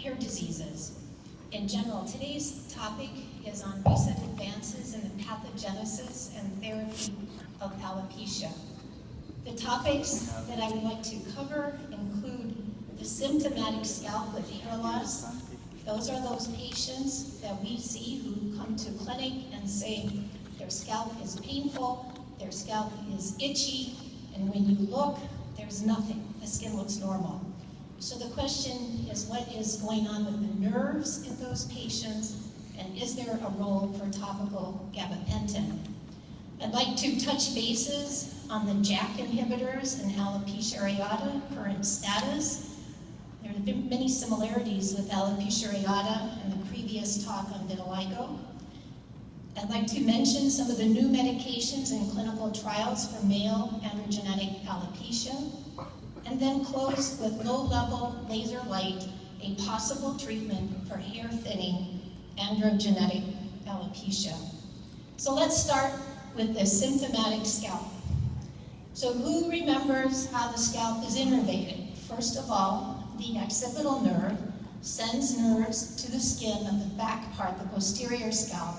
hair diseases in general. Today's topic is on recent advances in the pathogenesis and therapy of alopecia. The topics that I would like to cover include the symptomatic scalp with hair loss. Those are those patients that we see who come to clinic and say their scalp is painful, their scalp is itchy, and when you look, there's nothing. The skin looks normal. So the question is, what is going on with the nerves in those patients, and is there a role for topical gabapentin? I'd like to touch bases on the JAK inhibitors and alopecia areata, current status. There have been many similarities with alopecia areata and the previous talk on vitiligo. I'd like to mention some of the new medications in clinical trials for male androgenetic alopecia, and then close with low-level laser light, a possible treatment for hair thinning androgenetic alopecia. So let's start with the symptomatic scalp. So who remembers how the scalp is innervated? First of all, the occipital nerve sends nerves to the skin of the back part, the posterior scalp,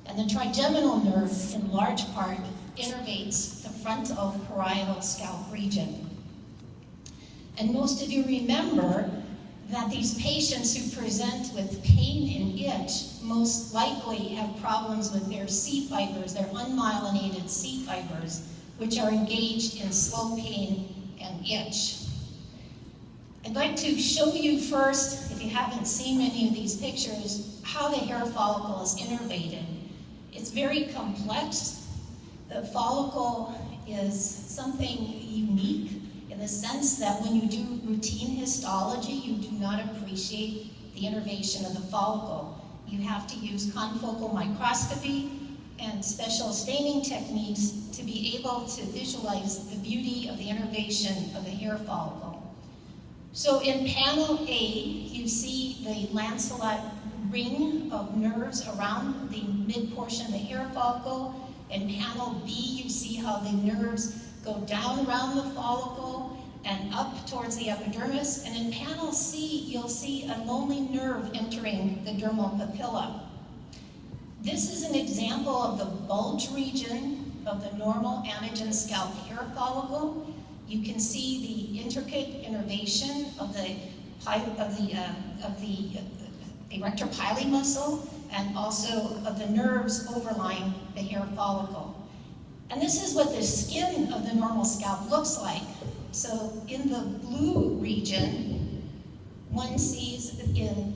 and the trigeminal nerve, in large part, innervates the frontal parietal scalp region. And most of you remember that these patients who present with pain and itch most likely have problems with their C fibers, their unmyelinated C fibers, which are engaged in slow pain and itch. I'd like to show you first, if you haven't seen any of these pictures, how the hair follicle is innervated. It's very complex. The follicle is something unique in the sense that when you do routine histology, you do not appreciate the innervation of the follicle. You have to use confocal microscopy and special staining techniques to be able to visualize the beauty of the innervation of the hair follicle. So in panel A, you see the lanceolate ring of nerves around the mid-portion of the hair follicle. In panel B, you see how the nerves go down around the follicle and up towards the epidermis. And in panel C, you'll see a lonely nerve entering the dermal papilla. This is an example of the bulge region of the normal anagen scalp hair follicle. You can see the intricate innervation of the erector pili muscle and also of the nerves overlying the hair follicle. And this is what the skin of the normal scalp looks like. So in the blue region, one sees in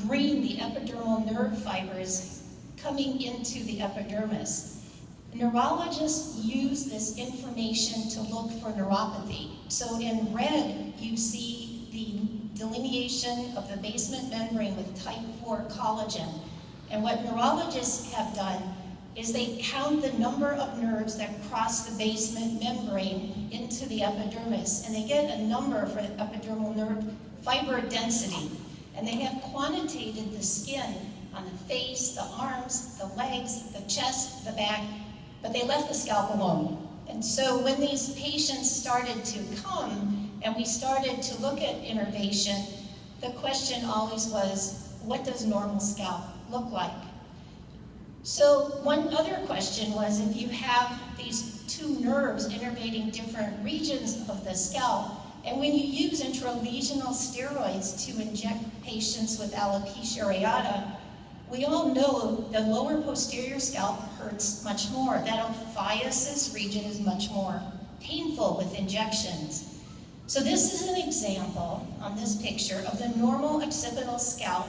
green the epidermal nerve fibers coming into the epidermis. Neurologists use this information to look for neuropathy. So in red, you see the delineation of the basement membrane with type 4 collagen. And what neurologists have done is they count the number of nerves that cross the basement membrane into the epidermis, and they get a number for epidermal nerve fiber density. And they have quantitated the skin on the face, the arms, the legs, the chest, the back, but they left the scalp alone. And so when these patients started to come and we started to look at innervation, the question always was, what does normal scalp look like? So one other question was, if you have these two nerves innervating different regions of the scalp, and when you use intralesional steroids to inject patients with alopecia areata, we all know the lower posterior scalp hurts much more. That ophiasis region is much more painful with injections. So this is an example on this picture of the normal occipital scalp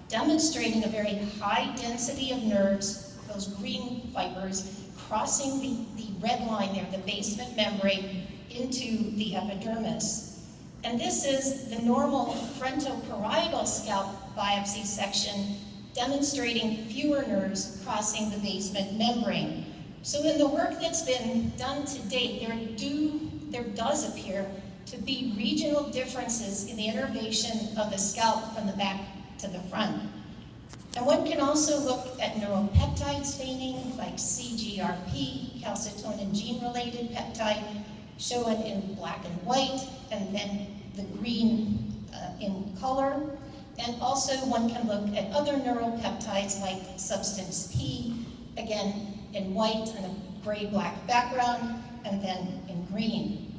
demonstrating a very high density of nerves, those green fibers, crossing the red line there, the basement membrane, into the epidermis. And this is the normal frontoparietal scalp biopsy section demonstrating fewer nerves crossing the basement membrane. So in the work that's been done to date, there does appear to be regional differences in the innervation of the scalp from the back to the front. And one can also look at neuropeptide staining like CGRP, calcitonin gene-related peptide, shown in black and white, and then the green in color. And also one can look at other neuropeptides like substance P, again in white and a gray-black background, and then in green.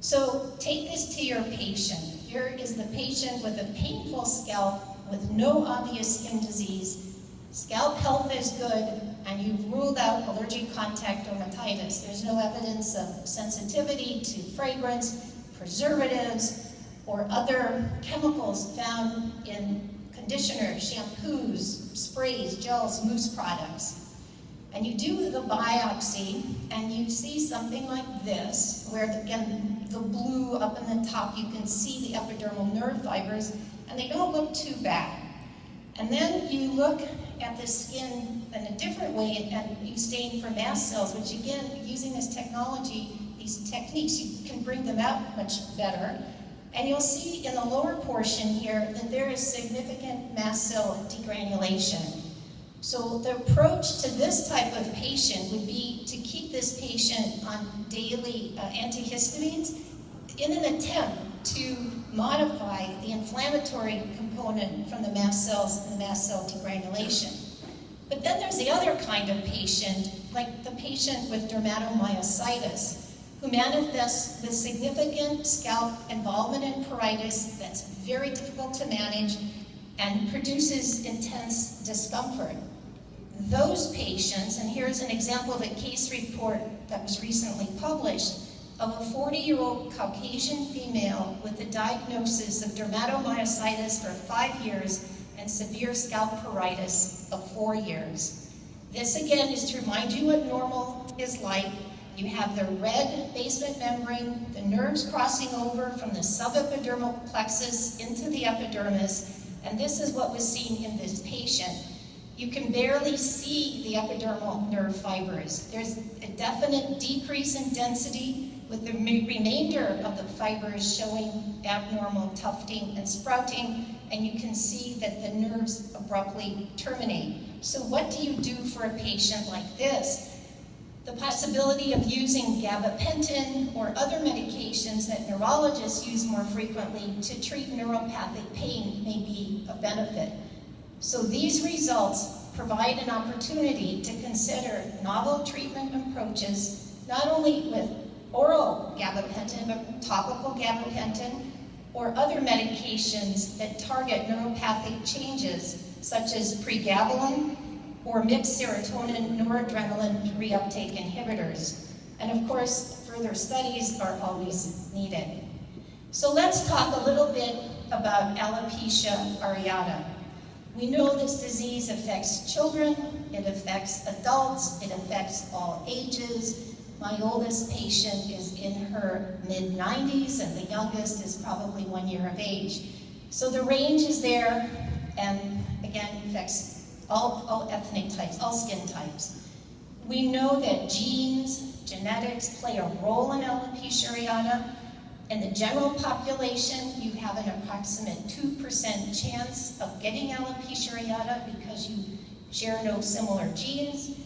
So take this to your patient. Here is the patient with a painful scalp with no obvious skin disease. Scalp health is good, and you've ruled out allergic contact dermatitis. There's no evidence of sensitivity to fragrance, preservatives, or other chemicals found in conditioners, shampoos, sprays, gels, mousse products. And you do the biopsy, and you see something like this, where, again, the blue up in the top, you can see the epidermal nerve fibers, and they don't look too bad. And then you look at the skin in a different way, and you stain for mast cells, which again, using this technology, these techniques, you can bring them out much better. And you'll see in the lower portion here that there is significant mast cell degranulation. So the approach to this type of patient would be to keep this patient on daily antihistamines in an attempt to modify the inflammatory component from the mast cells and the mast cell degranulation. But then there's the other kind of patient, like the patient with dermatomyositis, who manifests with significant scalp involvement in pruritus that's very difficult to manage and produces intense discomfort. Those patients, and here's an example of a case report that was recently published, of a 40-year-old Caucasian female with a diagnosis of dermatomyositis for 5 years and severe scalp pruritus of 4 years. This again is to remind you what normal is like. You have the red basement membrane, the nerves crossing over from the subepidermal plexus into the epidermis, and this is what was seen in this patient. You can barely see the epidermal nerve fibers. There's a definite decrease in density, with the remainder of the fibers showing abnormal tufting and sprouting, and you can see that the nerves abruptly terminate. So what do you do for a patient like this? The possibility of using gabapentin or other medications that neurologists use more frequently to treat neuropathic pain may be of benefit. So these results provide an opportunity to consider novel treatment approaches, not only with oral gabapentin, but topical gabapentin, or other medications that target neuropathic changes, such as pregabalin or mixed serotonin noradrenaline reuptake inhibitors. And of course, further studies are always needed. So let's talk a little bit about alopecia areata. We know this disease affects children, it affects adults, it affects all ages. My oldest patient is in her mid-90s, and the youngest is probably 1 year of age. So the range is there, and again, affects all ethnic types, all skin types. We know that genes, genetics play a role in alopecia areata. In the general population, you have an approximate 2% chance of getting alopecia areata because you share no similar genes.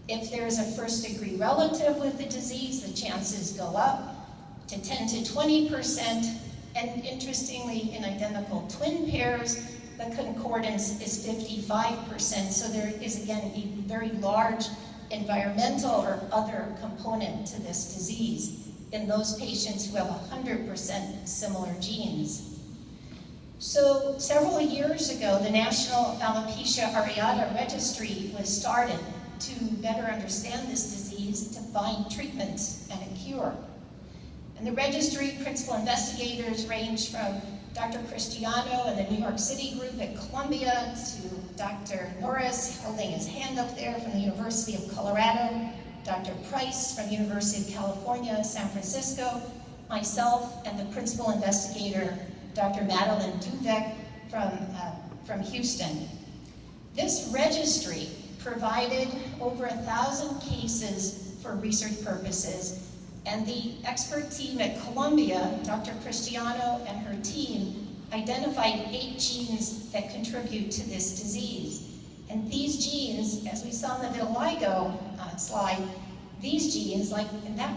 If there's a first-degree relative with the disease, the chances go up to 10 to 20%. And interestingly, in identical twin pairs, the concordance is 55%. So there is, again, a very large environmental or other component to this disease in those patients who have 100% similar genes. So several years ago, the National Alopecia Areata Registry was started to better understand this disease, to find treatments and a cure. And the registry principal investigators range from Dr. Cristiano and the New York City group at Columbia to Dr. Norris, holding his hand up there, from the University of Colorado, Dr. Price from the University of California, San Francisco, myself, and the principal investigator, Dr. Madeline Duvek from Houston. This registry provided over 1,000 cases for research purposes, and the expert team at Columbia, Dr. Cristiano and her team, identified 8 genes that contribute to this disease. And these genes, as we saw in the vitiligo slide, these genes, like in that